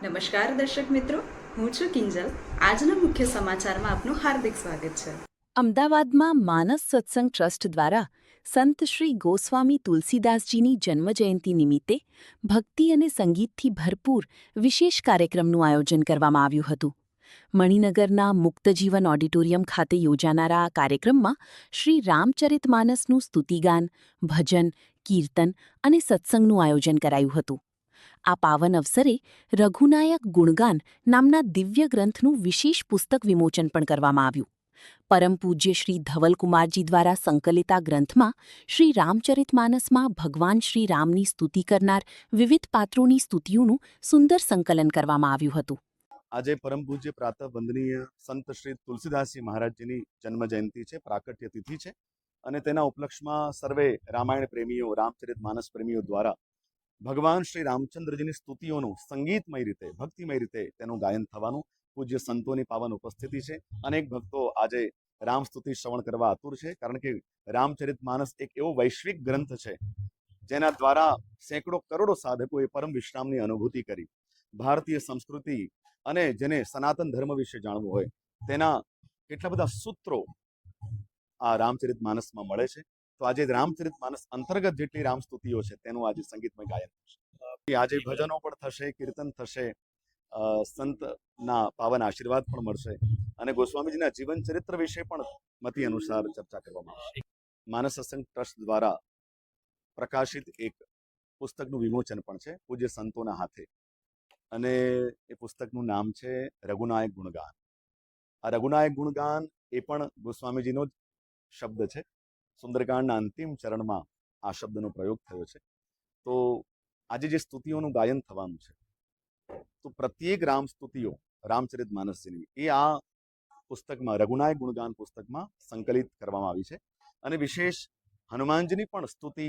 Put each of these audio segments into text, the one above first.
નમસ્કાર દર્શક મિત્રો, હું છું કિંજલ. આજના મુખ્ય સમાચારમાં આપનું હાર્દિક સ્વાગત છે. અમદાવાદમાં માનસ સત્સંગ ટ્રસ્ટ દ્વારા સંત શ્રી ગોસ્વામી તુલસીદાસજીની જન્મજયંતિ નિમિત્તે ભક્તિ અને સંગીતથી ભરપૂર વિશેષ કાર્યક્રમનું આયોજન કરવામાં આવ્યું હતું. મણિનગરના મુક્તજીવન ઓડિટોરિયમ ખાતે યોજાનારા આ કાર્યક્રમમાં શ્રી રામચરિતમાનસનું સ્તુતિગાન, ભજન, કીર્તન અને સત્સંગનું આયોજન કરાયું હતું. આ પાવન અવસરે રઘુનાયક ગુણગાન નામના દિવ્ય ગ્રંથનું વિશેષ પુસ્તક વિમોચન પણ કરવામાં આવ્યું. પરમ પૂજ્ય શ્રી ધવલકુમારજી દ્વારા સંકલિત આ ગ્રંથમાં શ્રી રામચરિતમાનસમાં ભગવાન શ્રી રામની સ્તુતિ કરનાર વિવિધ પાત્રોની સ્તુતિઓનું સુંદર સંકલન કરવામાં આવ્યું હતું. આજે પરમ પૂજ્ય પ્રાતઃ વંદનીય સંત શ્રી તુલસીદાસજી મહારાજજીની જન્મ જયંતિ છે, પ્રાકટ્ય તિથિ છે અને તેના ઉપલક્ષમાં સર્વે રામાયણ પ્રેમીઓ, રામચરિતમાનસ પ્રેમીઓ દ્વારા ભગવાન શ્રી રામચંદ્રજીની સ્તુતિઓનું સંગીતમય રીતે, ભક્તિમય રીતે તેનું ગાયન થવાનું પૂજ્ય સંતોની પાવન ઉપસ્થિતિ છે. અનેક ભક્તો આજે રામ સ્તુતિ શ્રવણ કરવા આતુર છે, કારણ કે રામચરિતમાનસ એક એવો વૈશ્વિક ગ્રંથ છે જેના દ્વારા સેંકડો કરોડો સાધકોએ પરમ વિશ્રામની અનુભૂતિ કરી. ભારતીય સંસ્કૃતિ અને જેને સનાતન ધર્મ વિશે જાણવું હોય તેના કેટલા બધા સૂત્રો આ રામચરિતમાનસમાં મળે છે. તો આજે રામચરિતમાનસ અંતર્ગત જેટલી રામસ્તુતિઓ છે તેનું આજે સંગીતમય ગાયન થશે. આજે ભજનો પણ થશે, કીર્તન થશે, સંતના પાવન આશીર્વાદ પણ મળશે અને ગોસ્વામીજીના જીવન ચરિત્ર વિશે પણ મતિ અનુસાર ચર્ચા કરવામાં આવશે. માનસ સત્સંગ ટ્રસ્ટ દ્વારા પ્રકાશિત એક પુસ્તકનું વિમોચન પણ છે પૂજ્ય સંતોના હાથે, અને એ પુસ્તકનું નામ છે રઘુનાયક ગુણગાન. આ રઘુનાયક ગુણગાન એ પણ ગોસ્વામીજીનો જ શબ્દ છે. સુંદરકાંડના અંતિમ ચરણમાં આ શબ્દનો પ્રયોગ થયો છે. તો આજે જે સ્તુતિઓનું ગાયન થવાનું છે, તો પ્રત્યેક રામ સ્તુતિઓ રામચરિતમાનસજીની એ આ પુસ્તકમાં, રઘુનાયક ગુણગાન પુસ્તકમાં સંકલિત કરવામાં આવી છે. અને વિશેષ હનુમાનજીની પણ સ્તુતિ,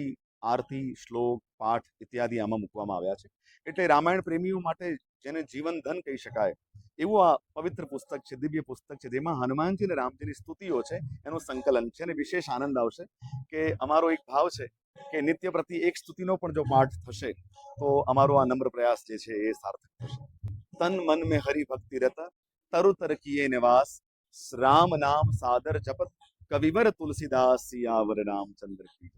આરતી, શ્લોક, પાઠ ઇત્યાદિ આમાં મૂકવામાં આવ્યા છે. એટલે રામાયણ પ્રેમીઓ માટે જેને જીવન ધન કહી શકાય એવું આ પવિત્ર પુસ્તક છે, દિવ્ય પુસ્તક છે, જેમાં હનુમાનજી અને રામજીની સ્તુતિઓ છે એનું સંકલન છે. અને વિશેષ આનંદ આવશે કે અમારો એક ભાવ છે કે નિત્ય પ્રતિ એક સ્તુતિનો પણ જો પાઠ થશે તો અમારો આ નમ્ર પ્રયાસ જે છે એ સાર્થક થશે. તન મન में हरि भक्ति रत तरु तर किए निवास राम नाम सादर जपत कविवर तुलसीदास सियावर रामचंद्र की.